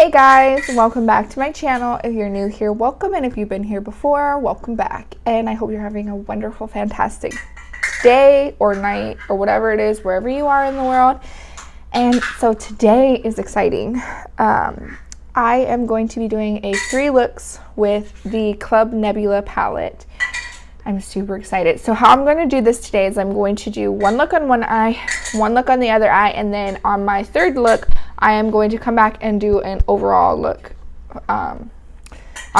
Hey guys, welcome back to my channel. If you're new here, welcome, and if you've been here before, welcome back. And I hope you're having a wonderful, fantastic day or night or whatever it is, wherever you are in the world. And so today is exciting. I am going to be doing a 3 looks with the Club Nebula palette. I'm super excited. So how I'm going to do this today is I'm going to do one look on one eye, one look on the other eye, and then on my third look, I am going to come back and do an overall look on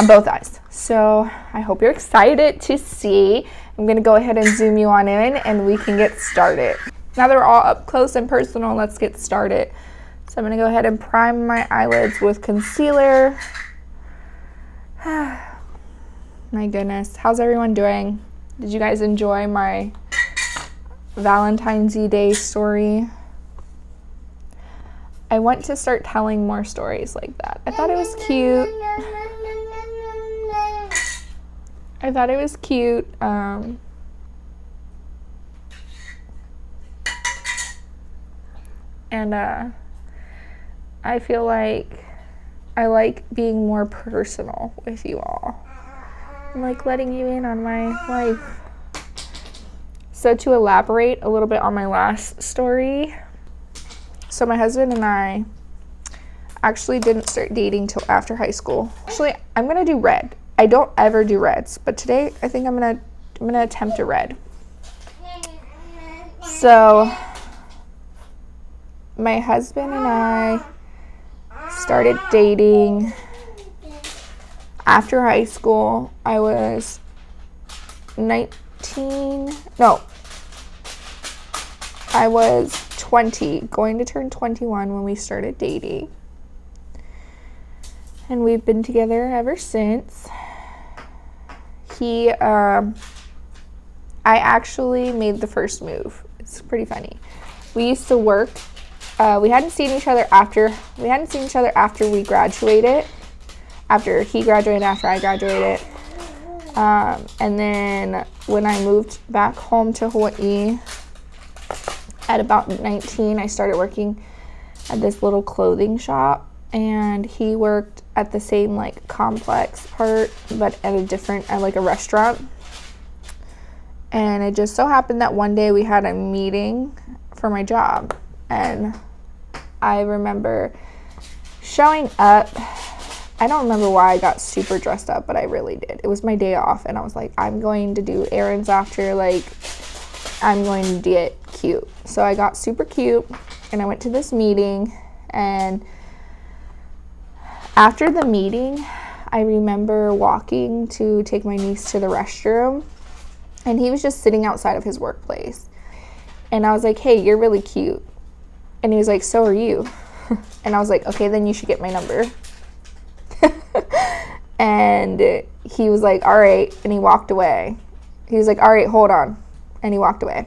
both eyes. So I hope you're excited to see. I'm going to go ahead and zoom you on in and we can get started. Now that we're all up close and personal, let's get started. So I'm going to go ahead and prime my eyelids with concealer. My goodness, how's everyone doing? Did you guys enjoy my Valentine's Day story? I want to start telling more stories like that. I thought it was cute. And I feel like I like being more personal with you all. I'm like letting you in on my life. So to elaborate a little bit on my last story, so my husband and I actually didn't start dating till after high school. Actually, I'm gonna do red. I don't ever do reds, but today I think I'm gonna attempt a red. So my husband and I started dating after high school. I was 19, no, I was 20, going to turn 21 when we started dating. And we've been together ever since. I actually made the first move. It's pretty funny. We used to work, we hadn't seen each other after we graduated. After he graduated, after I graduated. And then when I moved back home to Hawaii at about 19, I started working at this little clothing shop, and he worked at the same like complex part, but at like a restaurant. And it just so happened that one day we had a meeting for my job, and I remember showing up. I don't remember why I got super dressed up, but I really did. It was my day off, and I was like, I'm going to do errands after, like, I'm going to get cute. So I got super cute, and I went to this meeting, and after the meeting, I remember walking to take my niece to the restroom, and he was just sitting outside of his workplace. And I was like, hey, you're really cute. And he was like, so are you. And I was like, okay, then you should get my number. And he was like, all right, and he walked away. He was like, all right, hold on, and he walked away.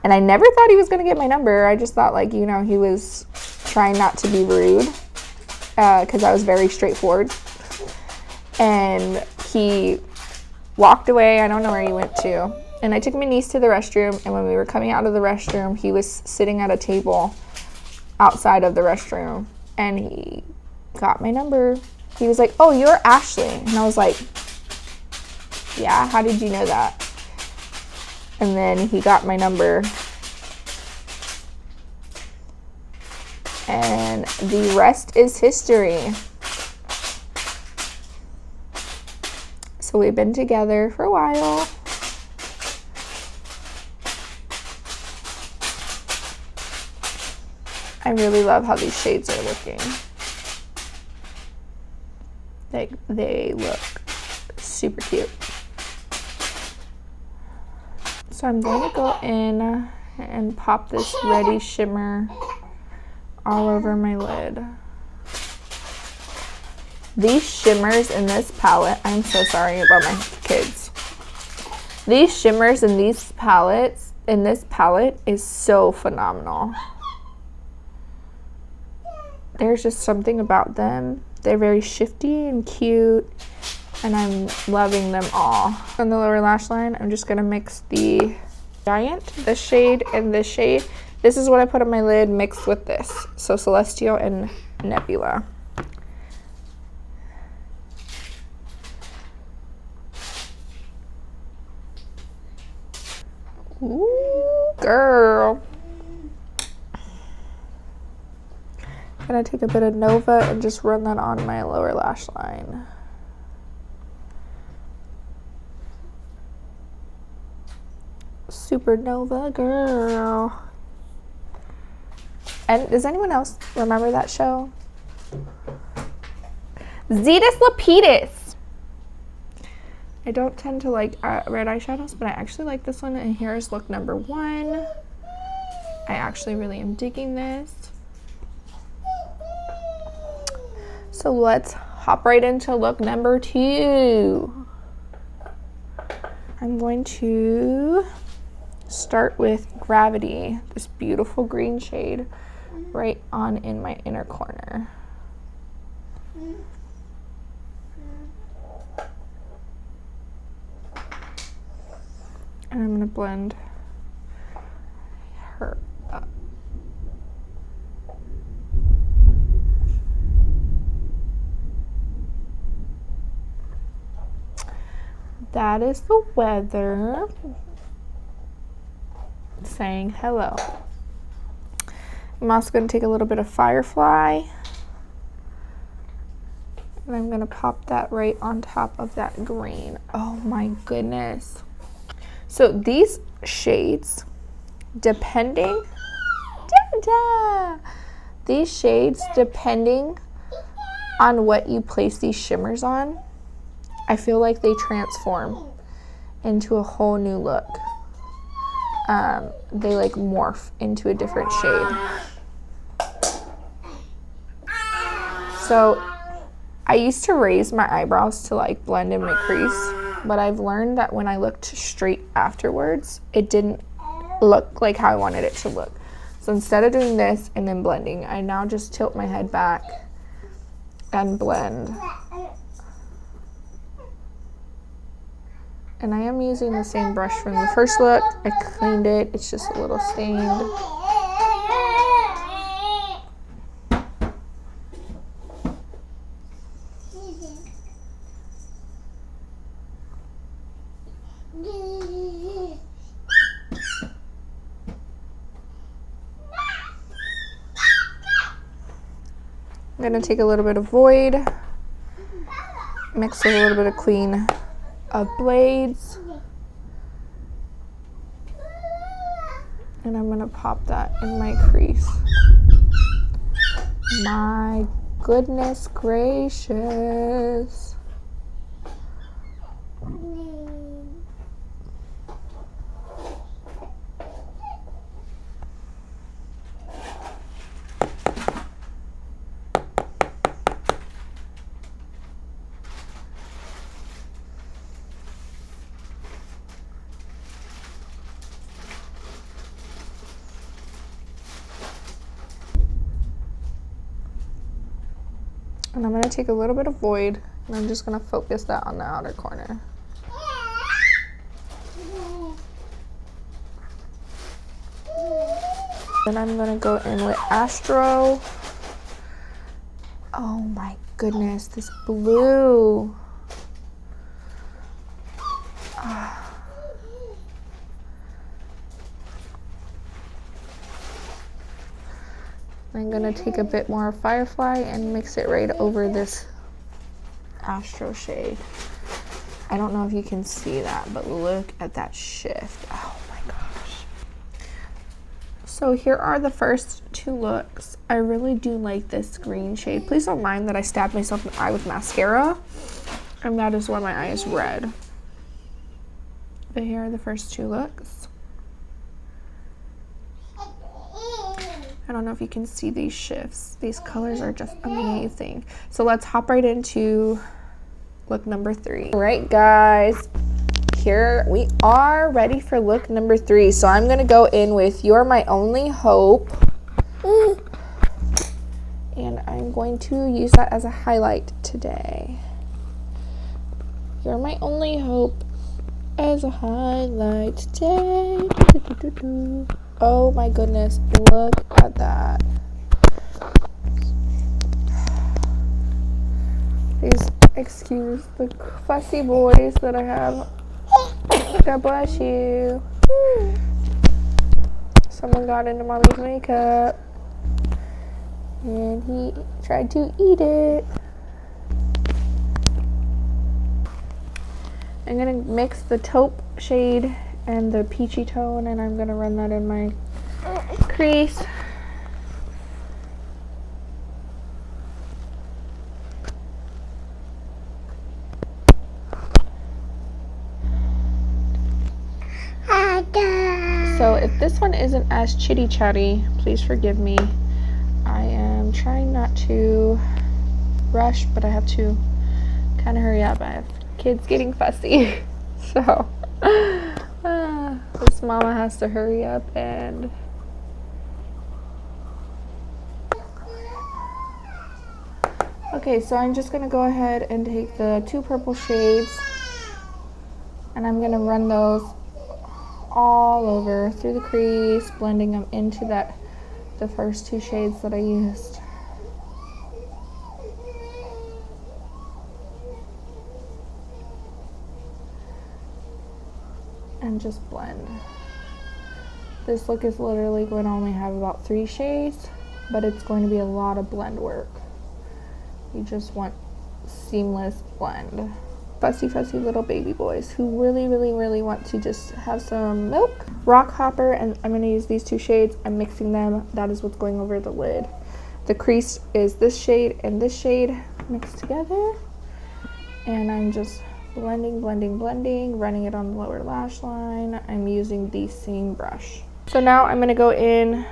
And I never thought he was gonna get my number. I just thought, like, you know, he was trying not to be rude, because I was very straightforward. And he walked away. I don't know where he went to. And I took my niece to the restroom, and when we were coming out of the restroom, he was sitting at a table outside of the restroom, and he got my number. He was like, oh, you're Ashley. And I was like, yeah, how did you know that? And then he got my number. And the rest is history. So we've been together for a while. I really love how these shades are looking. They look super cute. So I'm going to go in and pop this reddy shimmer all over my lid. These shimmers in this palette, I'm so sorry about my kids. These shimmers in this palette is so phenomenal. There's just something about them. They're very shifty and cute, and I'm loving them all. On the lower lash line, I'm just gonna mix the Giant, this shade, and this shade. This is what I put on my lid mixed with this. So Celestial and Nebula. Ooh, girl. I'm gonna take a bit of Nova and just run that on my lower lash line. Supernova girl. And does anyone else remember that show? Zetus Lapidus. I don't tend to like red eyeshadows, but I actually like this one. And here's look number 1. I actually really am digging this. So let's hop right into look number 2. I'm going to start with Gravity, this beautiful green shade, right on in my inner corner. And I'm going to blend her up. That is the weather saying hello. I'm also going to take a little bit of Firefly, and I'm going to pop that right on top of that green. Oh my goodness. So these shades, depending on what you place these shimmers on, I feel like they transform into a whole new look. They like morph into a different shade. So I used to raise my eyebrows to like blend in my crease, but I've learned that when I looked straight afterwards, it didn't look like how I wanted it to look. So instead of doing this and then blending, I now just tilt my head back and blend. And I am using the same brush from the first look. I cleaned it, it's just a little stained. I'm gonna take a little bit of Void, mix with a little bit of Queen of Blades, and I'm gonna pop that in my crease. My goodness gracious. And I'm going to take a little bit of Void, and I'm just going to focus that on the outer corner. Then I'm going to go in with Astro. Oh my goodness, this blue. I'm going to take a bit more Firefly and mix it right over this Astro shade. I don't know if you can see that, but look at that shift. Oh my gosh. So here are the first 2 looks. I really do like this green shade. Please don't mind that I stabbed myself in the eye with mascara, and that is why my eye is red. But here are the first 2 looks. I don't know if you can see these shifts. These colors are just amazing. So let's hop right into look number 3. All right, guys, here we are ready for look number 3. So I'm gonna go in with You're My Only Hope. And I'm going to use that as a highlight today. You're my only hope as a highlight today. Oh my goodness, look at that. Please excuse the fussy boys that I have. God bless you. Someone got into mommy's makeup and he tried to eat it. I'm gonna mix the taupe shade and the peachy tone, and I'm gonna run that in my crease. So if this one isn't as chitty chatty, please forgive me. I am trying not to rush, but I have to kind of hurry up. I have kids getting fussy. So this mama has to hurry up and okay, so I'm just gonna go ahead and take the 2 purple shades and I'm gonna run those all over through the crease, blending them into the first 2 shades that I used. And just blend. This look is literally going to only have about 3 shades, but it's going to be a lot of blend work. You just want seamless blend. Fussy little baby boys who really want to just have some milk. Rock Hopper, and I'm going to use these 2 shades. I'm mixing them. That is what's going over the lid. The crease is this shade and this shade mixed together, and I'm just blending, running it on the lower lash line. I'm using the same brush. So now I'm going to go in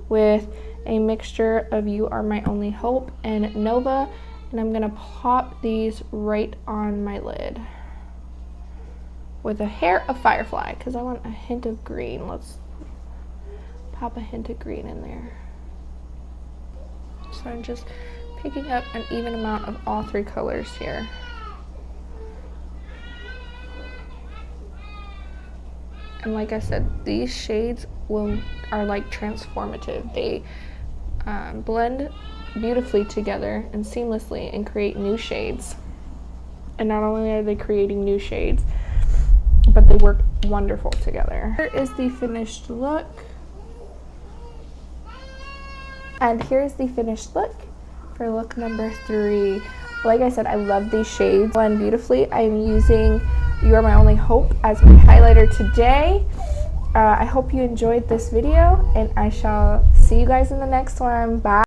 with a mixture of You Are My Only Hope and Nova, and I'm going to pop these right on my lid with a hair of Firefly because I want a hint of green. Let's pop a hint of green in there. So I'm just picking up an even amount of all 3 colors here. And like I said, these shades are like transformative. They blend beautifully together and seamlessly and create new shades. And not only are they creating new shades, but they work wonderful together. Here is the finished look. And here's the finished look for look number 3. Like I said, I love these shades. Blend beautifully. I'm using You Are My Only Hope as my highlighter today. I hope you enjoyed this video, and I shall see you guys in the next one. Bye.